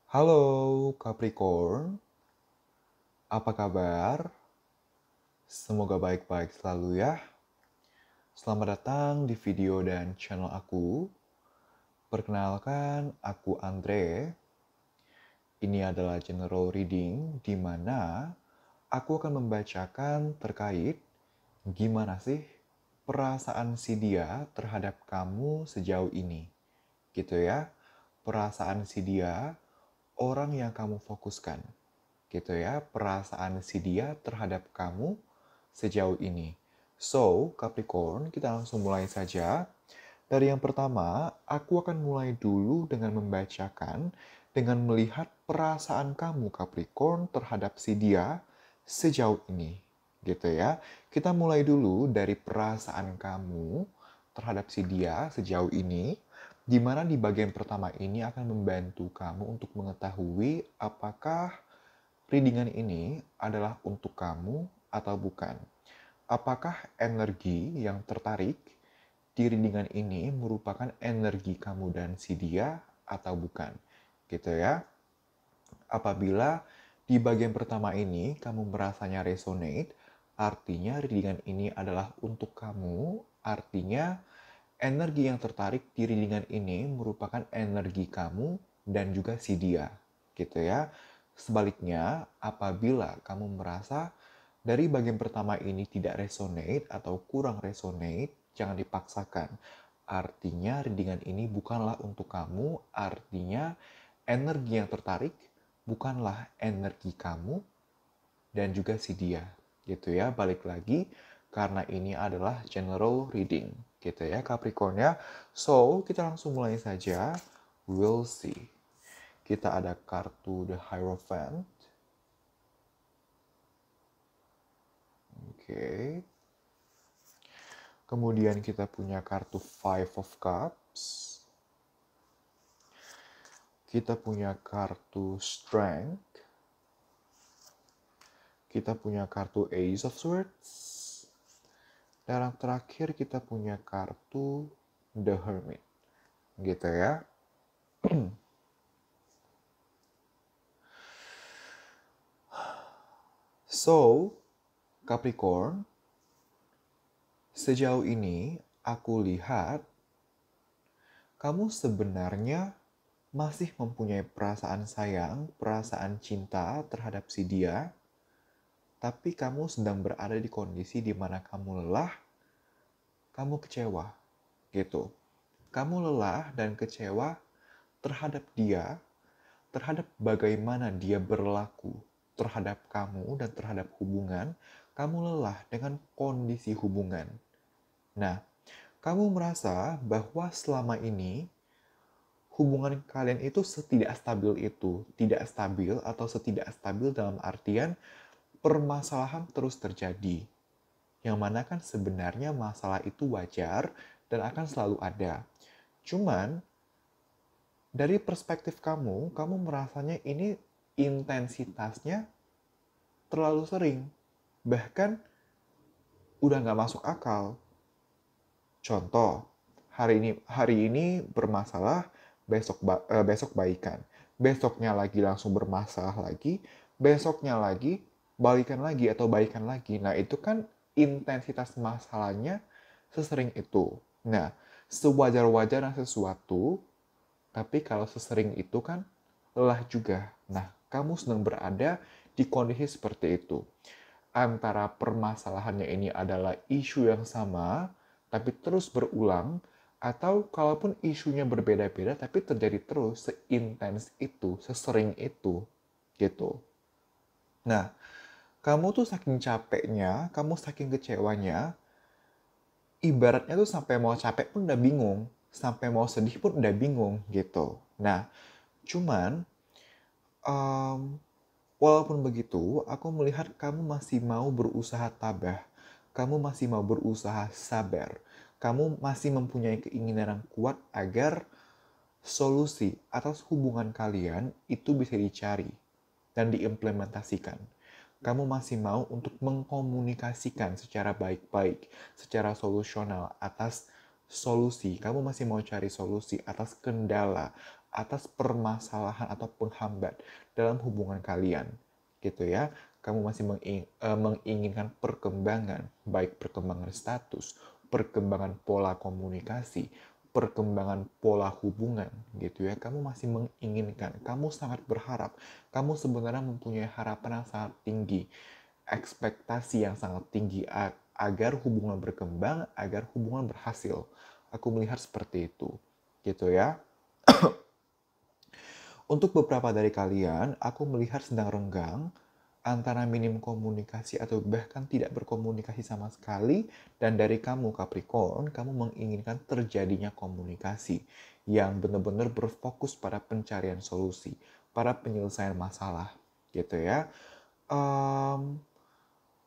Halo Capricorn, apa kabar? Semoga baik-baik selalu ya. Selamat datang di video dan channel aku. Perkenalkan, aku Andre. Ini adalah general reading di mana aku akan membacakan terkait gimana sih perasaan si dia terhadap kamu sejauh ini. Gitu ya. Perasaan si dia, orang yang kamu fokuskan. Gitu ya, perasaan si dia terhadap kamu sejauh ini. So, Capricorn, kita langsung mulai saja. Dari yang pertama, aku akan mulai dulu dengan membacakan, dengan melihat perasaan kamu, Capricorn, terhadap si dia sejauh ini. Gitu ya. Kita mulai dulu dari perasaan kamu terhadap si dia sejauh ini, di mana di bagian pertama ini akan membantu kamu untuk mengetahui apakah readingan ini adalah untuk kamu atau bukan. Apakah energi yang tertarik di readingan ini merupakan energi kamu dan si dia atau bukan? Gitu ya. Apabila di bagian pertama ini kamu merasanya resonate, artinya readingan ini adalah untuk kamu, artinya energi yang tertarik di readingan ini merupakan energi kamu dan juga si dia, gitu ya. Sebaliknya, apabila kamu merasa dari bagian pertama ini tidak resonate atau kurang resonate, jangan dipaksakan. Artinya readingan ini bukanlah untuk kamu, artinya energi yang tertarik bukanlah energi kamu dan juga si dia, gitu ya. Balik lagi, karena ini adalah general reading, gitu ya Capricorn ya. So, kita langsung mulai saja. We'll see. Kita ada kartu The Hierophant. Oke. Kemudian kita punya kartu Five of Cups. Kita punya kartu Strength. Kita punya kartu Ace of Swords. Dan yang terakhir kita punya kartu The Hermit. Gitu ya. So, Capricorn, sejauh ini aku lihat kamu sebenarnya masih mempunyai perasaan sayang, perasaan cinta terhadap si dia, tapi kamu sedang berada di kondisi di mana kamu lelah, kamu kecewa, gitu. Kamu lelah dan kecewa terhadap dia, terhadap bagaimana dia berlaku terhadap kamu dan terhadap hubungan, kamu lelah dengan kondisi hubungan. Nah, kamu merasa bahwa selama ini hubungan kalian itu setidak stabil itu. Tidak stabil atau setidak stabil dalam artian permasalahan terus terjadi. Yang mana kan sebenarnya masalah itu wajar dan akan selalu ada. Cuman, dari perspektif kamu merasanya ini intensitasnya terlalu sering. Bahkan udah nggak masuk akal. Contoh, hari ini bermasalah, besok baikan. Besoknya lagi langsung bermasalah lagi, besoknya lagi balikan lagi atau baikan lagi. Nah, itu kan intensitas masalahnya sesering itu. Nah, sewajar-wajarnya sesuatu, tapi kalau sesering itu kan lelah juga. Nah, kamu sedang berada di kondisi seperti itu. Antara permasalahannya ini adalah isu yang sama, tapi terus berulang, atau kalaupun isunya berbeda-beda, tapi terjadi terus seintens itu, sesering itu, gitu. Nah, kamu tuh saking capeknya, kamu saking kecewanya, ibaratnya tuh sampai mau capek pun udah bingung, sampai mau sedih pun udah bingung, gitu. Nah, cuman, um, walaupun begitu, aku melihat kamu masih mau berusaha tabah. Kamu masih mau berusaha sabar. Kamu masih mempunyai keinginan yang kuat agar solusi atas hubungan kalian itu bisa dicari dan diimplementasikan. Kamu masih mau untuk mengkomunikasikan secara baik-baik, secara solusional atas solusi. Kamu masih mau cari solusi atas kendala, atas permasalahan atau penghambat dalam hubungan kalian, gitu ya. Kamu masih menginginkan perkembangan, baik perkembangan status, perkembangan pola komunikasi, perkembangan pola hubungan, gitu ya. Kamu masih menginginkan, kamu sangat berharap, kamu sebenarnya mempunyai harapan yang sangat tinggi, ekspektasi yang sangat tinggi agar hubungan berkembang, agar hubungan berhasil. Aku melihat seperti itu, gitu ya. Untuk beberapa dari kalian, aku melihat sedang renggang antara minim komunikasi atau bahkan tidak berkomunikasi sama sekali, dan dari kamu Capricorn, kamu menginginkan terjadinya komunikasi yang benar-benar berfokus pada pencarian solusi, pada penyelesaian masalah, gitu ya.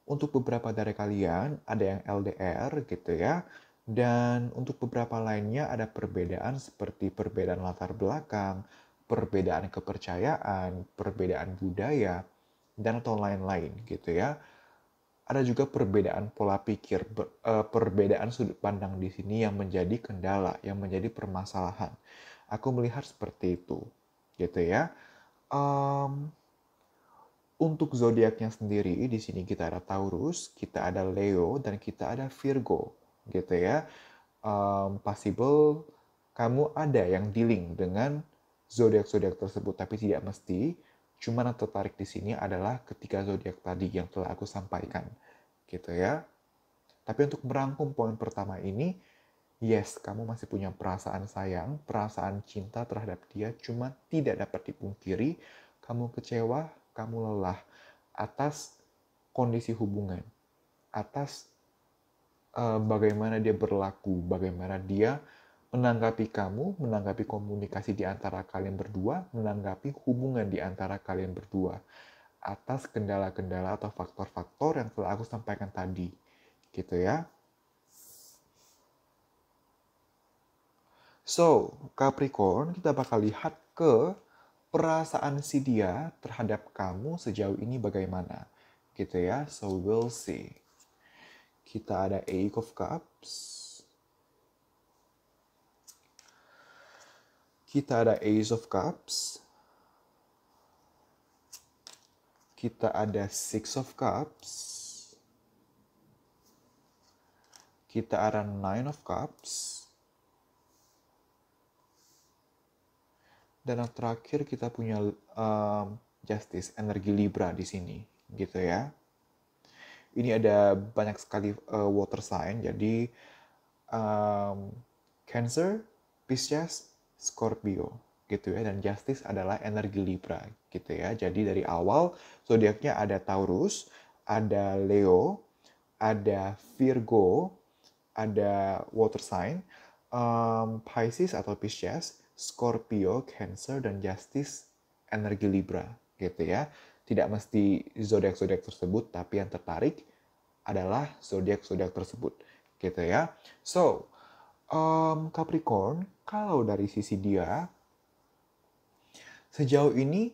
Untuk beberapa dari kalian ada yang LDR gitu ya, dan untuk beberapa lainnya ada perbedaan seperti perbedaan latar belakang, perbedaan kepercayaan, perbedaan budaya, dan atau lain-lain gitu ya. Ada juga perbedaan pola pikir, perbedaan sudut pandang di sini yang menjadi kendala, yang menjadi permasalahan. Aku melihat seperti itu, gitu ya. Untuk zodiaknya sendiri, di sini kita ada Taurus, kita ada Leo, dan kita ada Virgo, gitu ya. Possible kamu ada yang dealing dengan zodiak-zodiak tersebut, tapi tidak mesti. Cuman yang tertarik di sini adalah ketiga zodiak tadi yang telah aku sampaikan, gitu ya. Tapi untuk merangkum poin pertama ini, yes, kamu masih punya perasaan sayang, perasaan cinta terhadap dia, cuma tidak dapat dipungkiri, kamu kecewa, kamu lelah atas kondisi hubungan, atas bagaimana dia berlaku, bagaimana dia menanggapi kamu, menanggapi komunikasi di antara kalian berdua, menanggapi hubungan di antara kalian berdua, atas kendala-kendala atau faktor-faktor yang telah aku sampaikan tadi, gitu ya. So, Capricorn, kita bakal lihat ke perasaan si dia terhadap kamu sejauh ini bagaimana, gitu ya. So, we'll see. Kita ada Eight of Cups. Kita ada Ace of Cups. Kita ada Six of Cups. Kita ada Nine of Cups. Dan yang terakhir kita punya Justice, energi Libra di sini, gitu ya. Ini ada banyak sekali water sign, jadi Cancer, Pisces, Scorpio, gitu ya. Dan Justice adalah energi Libra, gitu ya. Jadi dari awal zodiaknya ada Taurus, ada Leo, ada Virgo, ada water sign, Pisces atau Pisces, Scorpio, Cancer, dan Justice energi Libra, gitu ya. Tidak mesti zodiak-zodiak tersebut, tapi yang tertarik adalah zodiak-zodiak tersebut, gitu ya. So, Capricorn, kalau dari sisi dia, sejauh ini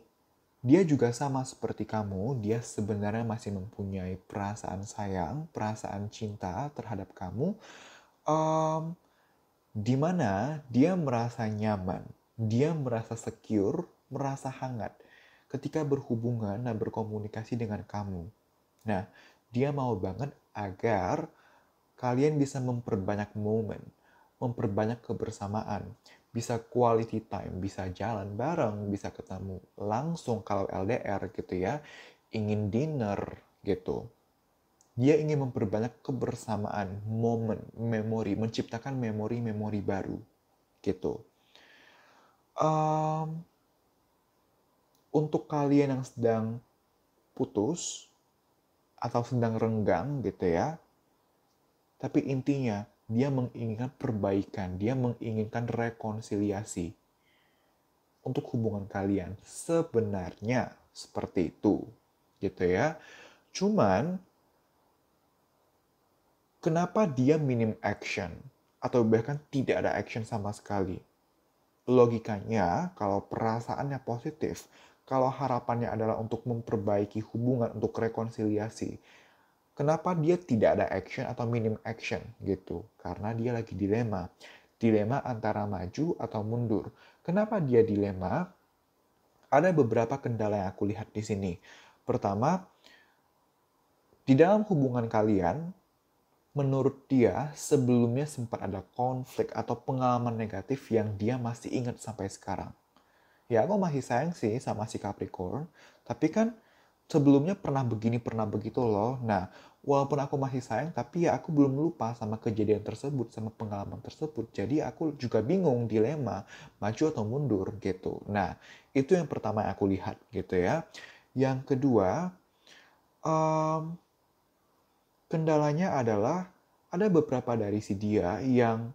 dia juga sama seperti kamu, dia sebenarnya masih mempunyai perasaan sayang, perasaan cinta terhadap kamu, di mana dia merasa nyaman, dia merasa secure, merasa hangat ketika berhubungan dan berkomunikasi dengan kamu. Nah, dia mau banget agar kalian bisa memperbanyak momen, memperbanyak kebersamaan, bisa quality time, bisa jalan bareng, bisa ketemu langsung kalau LDR gitu ya, ingin dinner gitu. Dia ingin memperbanyak kebersamaan, momen, memori, menciptakan memori-memori baru gitu. Untuk kalian yang sedang putus atau sedang renggang gitu ya, tapi intinya dia menginginkan perbaikan, dia menginginkan rekonsiliasi untuk hubungan kalian. Sebenarnya seperti itu, gitu ya. Cuman kenapa dia minim action atau bahkan tidak ada action sama sekali? Logikanya, kalau perasaannya positif, kalau harapannya adalah untuk memperbaiki hubungan, untuk rekonsiliasi, kenapa dia tidak ada action atau minim action gitu? Karena dia lagi dilema. Dilema antara maju atau mundur. Kenapa dia dilema? Ada beberapa kendala yang aku lihat di sini. Pertama, di dalam hubungan kalian, menurut dia sebelumnya sempat ada konflik atau pengalaman negatif yang dia masih ingat sampai sekarang. Ya, aku masih sayang sih sama si Capricorn, tapi kan sebelumnya pernah begini, pernah begitu loh. Nah, walaupun aku masih sayang, tapi ya aku belum lupa sama kejadian tersebut, sama pengalaman tersebut. Jadi aku juga bingung, dilema, maju atau mundur gitu. Nah, itu yang pertama yang aku lihat gitu ya. Yang kedua, em, kendalanya adalah ada beberapa dari si dia yang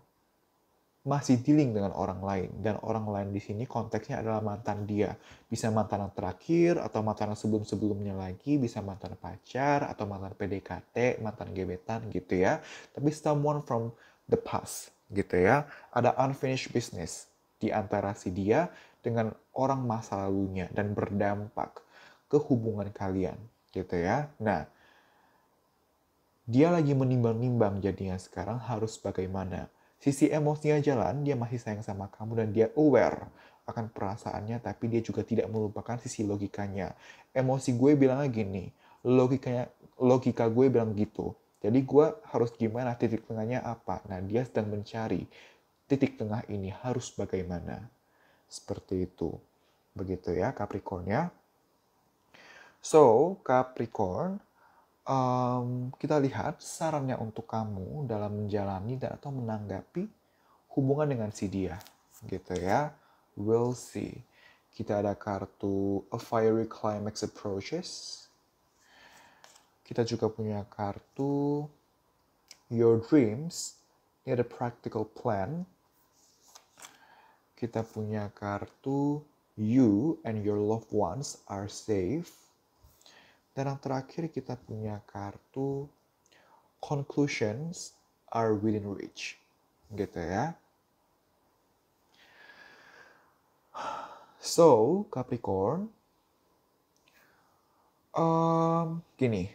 masih dealing dengan orang lain, dan orang lain di sini konteksnya adalah mantan dia. Bisa mantan yang terakhir atau mantan yang sebelum-sebelumnya lagi, bisa mantan pacar atau mantan PDKT, mantan gebetan gitu ya. Tapi someone from the past gitu ya. Ada unfinished business di antara si dia dengan orang masa lalunya dan berdampak ke hubungan kalian gitu ya. Nah, dia lagi menimbang-nimbang jadinya sekarang harus bagaimana. Sisi emosinya jalan, dia masih sayang sama kamu dan dia aware akan perasaannya, tapi dia juga tidak melupakan sisi logikanya. Emosi gue bilangnya gini, logika gue bilang gitu. Jadi gue harus gimana, titik tengahnya apa. Nah, dia sedang mencari titik tengah ini harus bagaimana. Seperti itu. Begitu ya Capricorn-nya. So, Capricorn, kita lihat sarannya untuk kamu dalam menjalani dan atau menanggapi hubungan dengan si dia, gitu ya. We'll see. Kita ada kartu A Fiery Climax Approaches. Kita juga punya kartu Your Dreams. Ini ada Practical Plan. Kita punya kartu You and Your Loved Ones Are Safe. Dan yang terakhir kita punya kartu Conclusions Are Within Reach. Gitu ya. So, Capricorn, gini.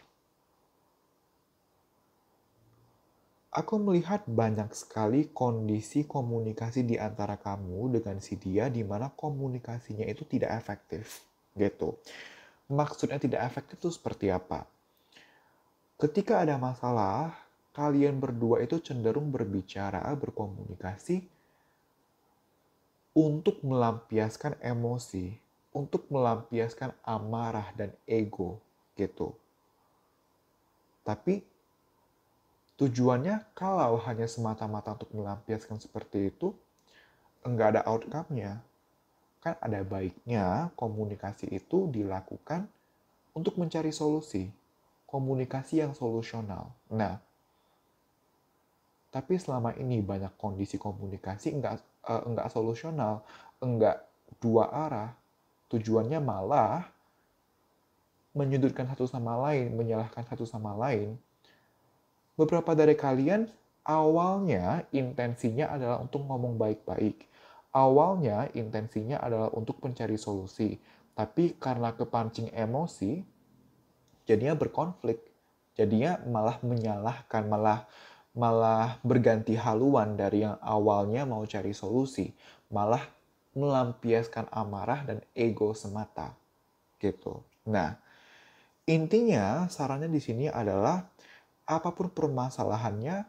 Aku melihat banyak sekali kondisi komunikasi di antara kamu dengan si dia di mana komunikasinya itu tidak efektif. Gitu. Maksudnya tidak efektif itu seperti apa? Ketika ada masalah, kalian berdua itu cenderung berbicara, berkomunikasi untuk melampiaskan emosi, untuk melampiaskan amarah dan ego gitu. Tapi tujuannya kalau hanya semata-mata untuk melampiaskan seperti itu, enggak ada outcome-nya. Kan ada baiknya komunikasi itu dilakukan untuk mencari solusi. Komunikasi yang solusional. Nah, tapi selama ini banyak kondisi komunikasi enggak solusional, enggak dua arah. Tujuannya malah menyudutkan satu sama lain, menyalahkan satu sama lain. Beberapa dari kalian awalnya intensinya adalah untuk ngomong baik-baik. Awalnya intensinya adalah untuk mencari solusi. Tapi karena kepancing emosi, jadinya berkonflik. Jadinya malah menyalahkan, malah berganti haluan dari yang awalnya mau cari solusi. Malah melampiaskan amarah dan ego semata. Gitu. Nah, intinya sarannya di sini adalah apapun permasalahannya,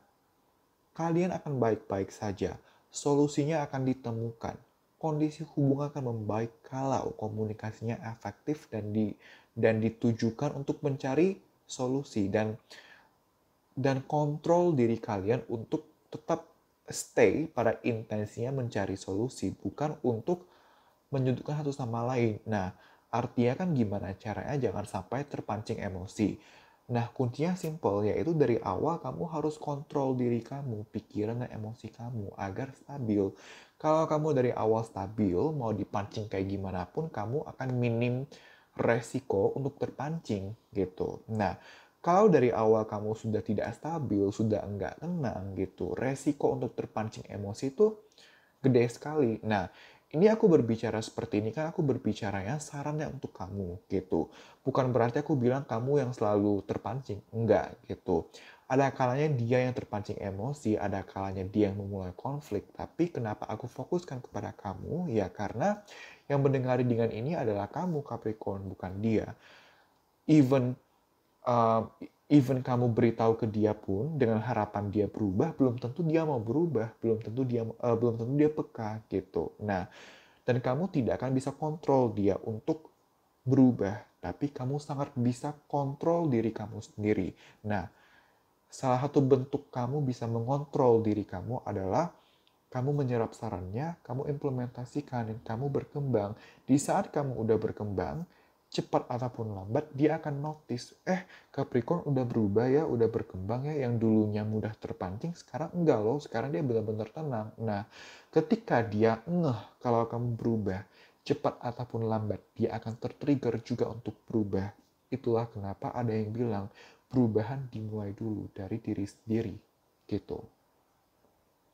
kalian akan baik-baik saja. Solusinya akan ditemukan. Kondisi hubungan akan membaik kalau komunikasinya efektif dan ditujukan untuk mencari solusi dan kontrol diri kalian untuk tetap stay pada intensinya mencari solusi, bukan untuk menyudutkan satu sama lain. Nah, artinya kan gimana caranya jangan sampai terpancing emosi. Nah, kuncinya simple, yaitu dari awal kamu harus kontrol diri kamu, pikiran dan emosi kamu, agar stabil. Kalau kamu dari awal stabil, mau dipancing kayak gimana pun, kamu akan minim resiko untuk terpancing, gitu. Nah, kalau dari awal kamu sudah tidak stabil, sudah enggak tenang, gitu, resiko untuk terpancing emosi itu gede sekali. Nah, ini aku berbicara seperti ini kan aku berbicaranya sarannya untuk kamu gitu. Bukan berarti aku bilang kamu yang selalu terpancing, enggak gitu. Ada kalanya dia yang terpancing emosi, ada kalanya dia yang memulai konflik. Tapi kenapa aku fokuskan kepada kamu? Ya karena yang mendengar readingan ini adalah kamu Capricorn, bukan dia. Even uh, even kamu beritahu ke dia pun dengan harapan dia berubah, belum tentu dia mau berubah, belum tentu dia peka gitu. Nah, dan kamu tidak akan bisa kontrol dia untuk berubah, tapi kamu sangat bisa kontrol diri kamu sendiri. Nah, salah satu bentuk kamu bisa mengontrol diri kamu adalah kamu menyerap sarannya, kamu implementasikan, dan kamu berkembang. Di saat kamu udah berkembang, cepat ataupun lambat, dia akan notice, Capricorn udah berubah ya, udah berkembang ya, yang dulunya mudah terpancing, sekarang enggak loh, sekarang dia benar-benar tenang. Nah, ketika dia ngeh kalau kamu berubah, cepat ataupun lambat, dia akan tertrigger juga untuk berubah. Itulah kenapa ada yang bilang, perubahan dimulai dulu dari diri sendiri, gitu.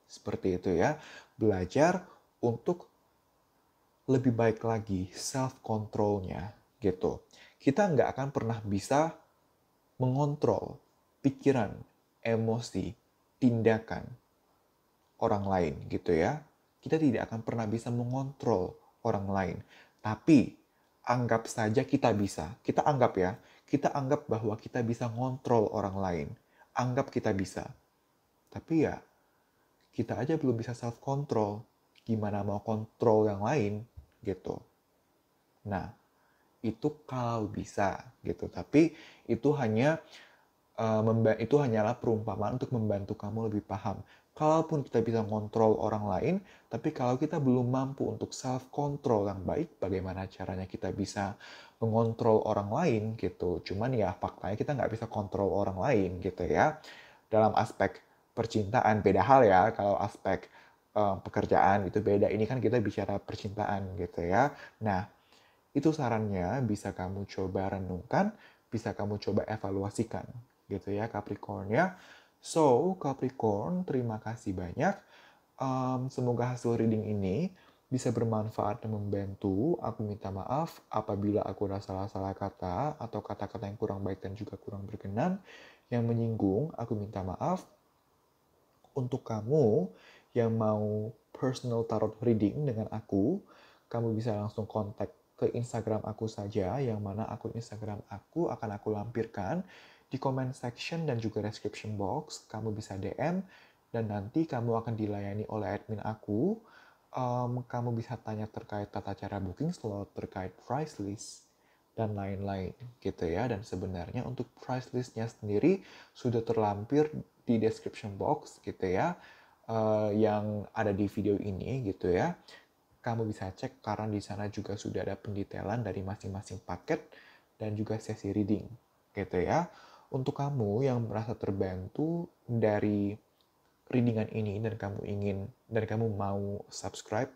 Seperti itu ya, belajar untuk lebih baik lagi self-control-nya gitu. Kita nggak akan pernah bisa mengontrol pikiran, emosi, tindakan orang lain gitu ya. Kita tidak akan pernah bisa mengontrol orang lain. Tapi anggap saja kita bisa. Kita anggap ya, kita anggap bahwa kita bisa ngontrol orang lain. Anggap kita bisa. Tapi ya, kita aja belum bisa self control. Gimana mau kontrol yang lain gitu. Nah, itu kalau bisa gitu. Tapi itu itu hanyalah perumpamaan untuk membantu kamu lebih paham. Kalaupun kita bisa kontrol orang lain, tapi kalau kita belum mampu untuk self control yang baik, bagaimana caranya kita bisa mengontrol orang lain gitu. Cuman ya faktanya kita nggak bisa kontrol orang lain gitu ya. Dalam aspek percintaan beda hal ya. Kalau aspek pekerjaan itu beda. Ini kan kita bicara percintaan gitu ya. Nah, itu sarannya bisa kamu coba renungkan, bisa kamu coba evaluasikan gitu ya Capricorn ya. So, Capricorn, terima kasih banyak. Semoga hasil reading ini bisa bermanfaat dan membantu. Aku minta maaf apabila aku ada salah-salah kata atau kata-kata yang kurang baik dan juga kurang berkenan yang menyinggung. Aku minta maaf. Untuk kamu yang mau personal tarot reading dengan aku, kamu bisa langsung kontak ke Instagram aku saja, yang mana akun Instagram aku akan aku lampirkan di comment section dan juga description box. Kamu bisa DM, dan nanti kamu akan dilayani oleh admin aku. Kamu bisa tanya terkait tata cara booking slot, terkait price list, dan lain-lain gitu ya. Dan sebenarnya untuk price listnya sendiri sudah terlampir di description box gitu ya, yang ada di video ini gitu ya. Kamu bisa cek karena di sana juga sudah ada pendetailan dari masing-masing paket dan juga sesi reading gitu ya. Untuk kamu yang merasa terbantu dari readingan ini dan kamu mau subscribe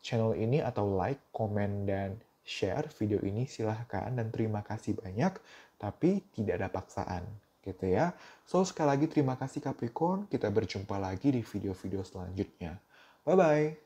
channel ini atau like, komen, dan share video ini, silahkan dan terima kasih banyak, tapi tidak ada paksaan gitu ya. So, sekali lagi terima kasih Capricorn, kita berjumpa lagi di video-video selanjutnya. Bye-bye.